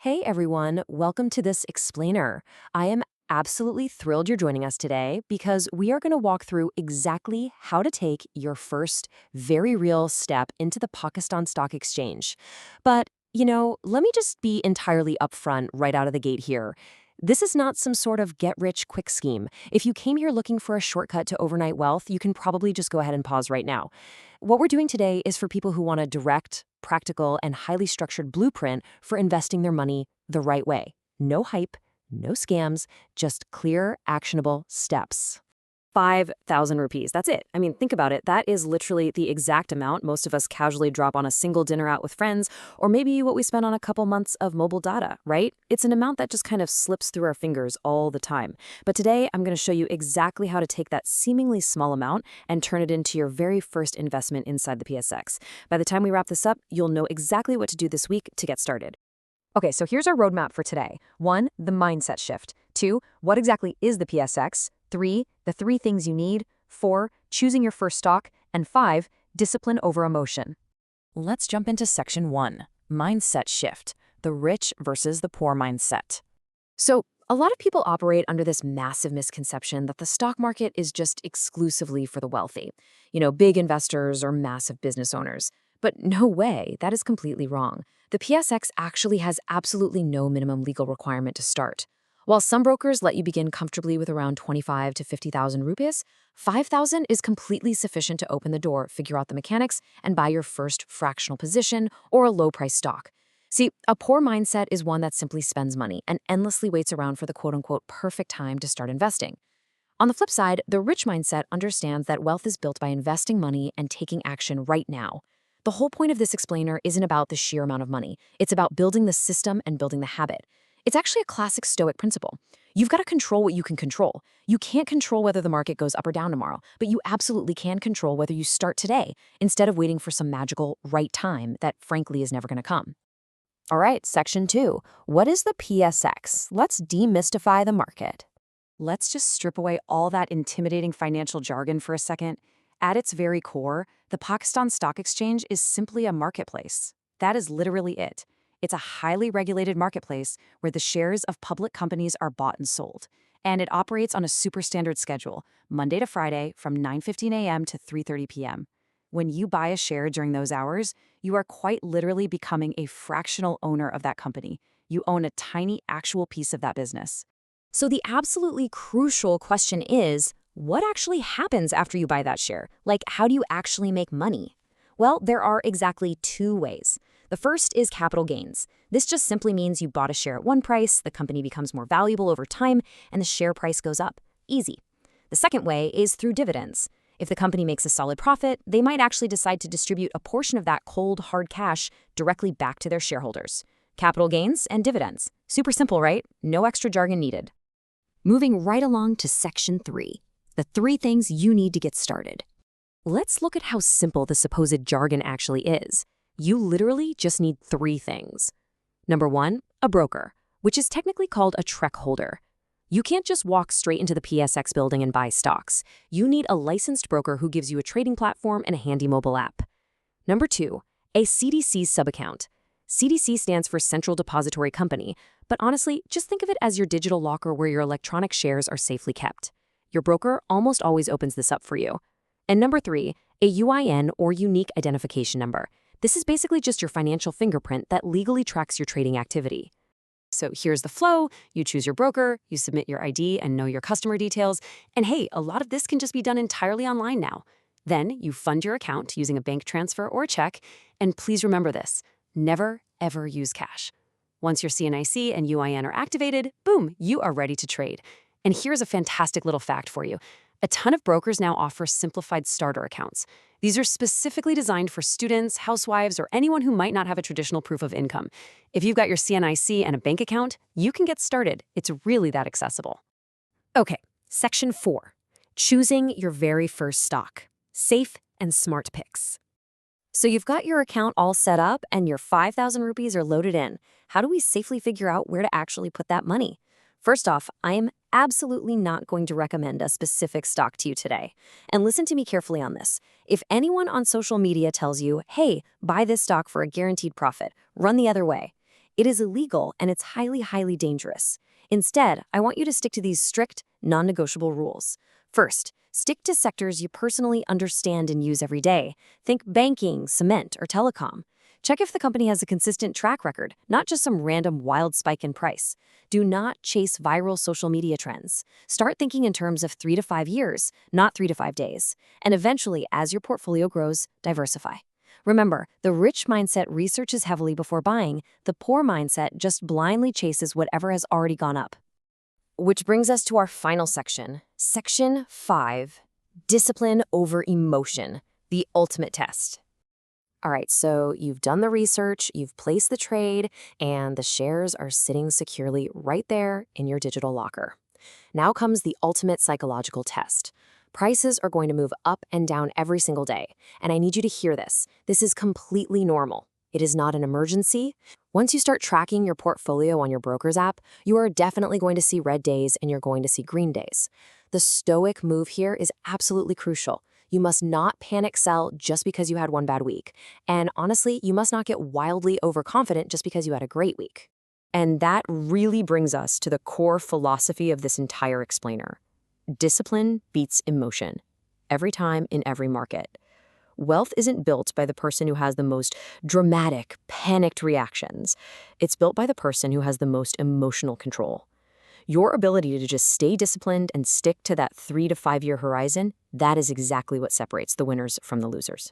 Hey everyone, welcome to this explainer. I am absolutely thrilled you're joining us today because we are going to walk through exactly how to take your first very real step into the Pakistan Stock Exchange. But let me just be entirely upfront right out of the gate here. This is not some sort of get-rich-quick scheme. If you came here looking for a shortcut to overnight wealth, you can probably just go ahead and pause right now. What we're doing today is for people who want a direct, practical, and highly structured blueprint for investing their money the right way. No hype, no scams, just clear, actionable steps. 5,000 rupees. That's it. I mean, think about it. That is literally the exact amount most of us casually drop on a single dinner out with friends, or maybe what we spend on a couple months of mobile data, right? It's an amount that just kind of slips through our fingers all the time. But today, I'm going to show you exactly how to take that seemingly small amount and turn it into your very first investment inside the PSX. By the time we wrap this up, you'll know exactly what to do this week to get started. Okay, so here's our roadmap for today. 1, the mindset shift. 2, what exactly is the PSX? 3, the 3 things you need. 4, choosing your first stock. And 5, discipline over emotion. Let's jump into section 1, mindset shift, the rich versus the poor mindset. So, a lot of people operate under this massive misconception that the stock market is just exclusively for the wealthy. Big investors or massive business owners. But no way, that is completely wrong. The PSX actually has absolutely no minimum legal requirement to start. While some brokers let you begin comfortably with around 25 to 50,000 rupees, 5,000 is completely sufficient to open the door, figure out the mechanics, and buy your first fractional position or a low-price stock. See, a poor mindset is one that simply spends money and endlessly waits around for the quote-unquote perfect time to start investing. On the flip side, the rich mindset understands that wealth is built by investing money and taking action right now. The whole point of this explainer isn't about the sheer amount of money. It's about building the system and building the habit. It's actually a classic Stoic principle. You've got to control what you can control. You can't control whether the market goes up or down tomorrow, but you absolutely can control whether you start today instead of waiting for some magical right time that frankly is never going to come. All right, section 2. What is the PSX? Let's demystify the market. Let's just strip away all that intimidating financial jargon for a second. At its very core, the Pakistan Stock Exchange is simply a marketplace. That is literally it. It's a highly regulated marketplace where the shares of public companies are bought and sold. And it operates on a super standard schedule, Monday to Friday from 9:15 a.m. to 3:30 p.m. When you buy a share during those hours, you are quite literally becoming a fractional owner of that company. You own a tiny actual piece of that business. So the absolutely crucial question is, what actually happens after you buy that share? Like, how do you actually make money? Well, there are exactly 2 ways. The first is capital gains. This just simply means you bought a share at one price, the company becomes more valuable over time, and the share price goes up. Easy. The second way is through dividends. If the company makes a solid profit, they might actually decide to distribute a portion of that cold, hard cash directly back to their shareholders. Capital gains and dividends. Super simple, right? No extra jargon needed. Moving right along to section 3. The 3 things you need to get started. Let's look at how simple the supposed jargon actually is. You literally just need 3 things. Number 1, a broker, which is technically called a trek holder. You can't just walk straight into the PSX building and buy stocks. You need a licensed broker who gives you a trading platform and a handy mobile app. Number 2, a CDC subaccount. CDC stands for Central Depository Company, but honestly, just think of it as your digital locker where your electronic shares are safely kept. Your broker almost always opens this up for you. And number 3, a UIN or unique identification number. This is basically just your financial fingerprint that legally tracks your trading activity. So here's the flow. You choose your broker, you submit your ID and know your customer details, and hey, a lot of this can just be done entirely online now. Then you fund your account using a bank transfer or a check, and please remember this, never ever use cash. Once your CNIC and UIN are activated, boom, you are ready to trade. And here's a fantastic little fact for you. A ton of brokers now offer simplified starter accounts. These are specifically designed for students, housewives, or anyone who might not have a traditional proof of income. If you've got your CNIC and a bank account, you can get started. It's really that accessible. Okay, section 4. Choosing your very first stock. Safe and smart picks. So you've got your account all set up and your 5,000 rupees are loaded in. How do we safely figure out where to actually put that money? First off, I am absolutely not going to recommend a specific stock to you today. And listen to me carefully on this. If anyone on social media tells you, hey, buy this stock for a guaranteed profit, run the other way. It is illegal and it's highly, highly dangerous. Instead, I want you to stick to these strict, non-negotiable rules. First, stick to sectors you personally understand and use every day. Think banking, cement, or telecom. Check if the company has a consistent track record, not just some random wild spike in price. Do not chase viral social media trends. Start thinking in terms of 3 to 5 years, not 3 to 5 days. And eventually, as your portfolio grows, diversify. Remember, the rich mindset researches heavily before buying. The poor mindset just blindly chases whatever has already gone up. Which brings us to our final section. Section 5, Discipline over Emotion, the ultimate test. All right, so you've done the research, you've placed the trade, and the shares are sitting securely right there in your digital locker. Now comes the ultimate psychological test. Prices are going to move up and down every single day, and I need you to hear this. This is completely normal. It is not an emergency. Once you start tracking your portfolio on your broker's app, you are definitely going to see red days and you're going to see green days. The stoic move here is absolutely crucial. You must not panic sell just because you had one bad week. And honestly, you must not get wildly overconfident just because you had a great week. And that really brings us to the core philosophy of this entire explainer. Discipline beats emotion. Every time in every market. Wealth isn't built by the person who has the most dramatic, panicked reactions. It's built by the person who has the most emotional control. Your ability to just stay disciplined and stick to that 3 to 5 year horizon, that is exactly what separates the winners from the losers.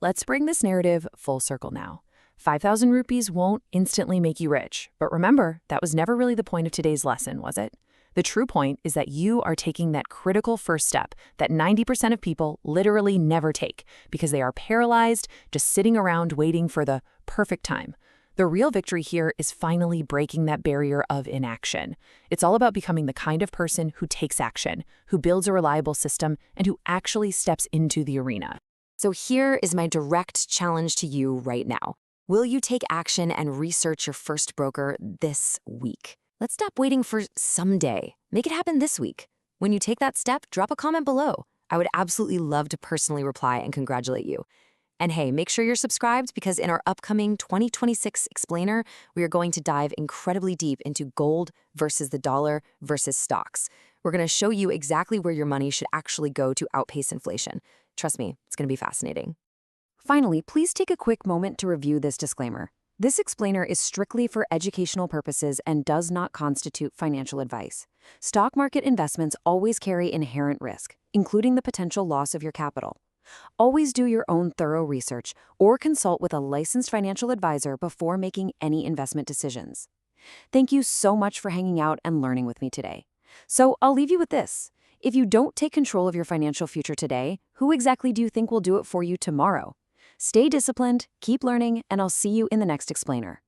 Let's bring this narrative full circle now. 5,000 rupees won't instantly make you rich, but remember, that was never really the point of today's lesson, was it? The true point is that you are taking that critical first step that 90% of people literally never take because they are paralyzed, just sitting around waiting for the perfect time. The real victory here is finally breaking that barrier of inaction. It's all about becoming the kind of person who takes action, who builds a reliable system, and who actually steps into the arena. So here is my direct challenge to you right now. Will you take action and research your first broker this week? Let's stop waiting for someday. Make it happen this week. When you take that step, drop a comment below. I would absolutely love to personally reply and congratulate you. And hey, make sure you're subscribed because in our upcoming 2026 explainer, we are going to dive incredibly deep into gold versus the dollar versus stocks. We're going to show you exactly where your money should actually go to outpace inflation. Trust me, it's going to be fascinating. Finally, please take a quick moment to review this disclaimer. This explainer is strictly for educational purposes and does not constitute financial advice. Stock market investments always carry inherent risk, including the potential loss of your capital. Always do your own thorough research or consult with a licensed financial advisor before making any investment decisions. Thank you so much for hanging out and learning with me today. So I'll leave you with this. If you don't take control of your financial future today, who exactly do you think will do it for you tomorrow? Stay disciplined, keep learning, and I'll see you in the next explainer.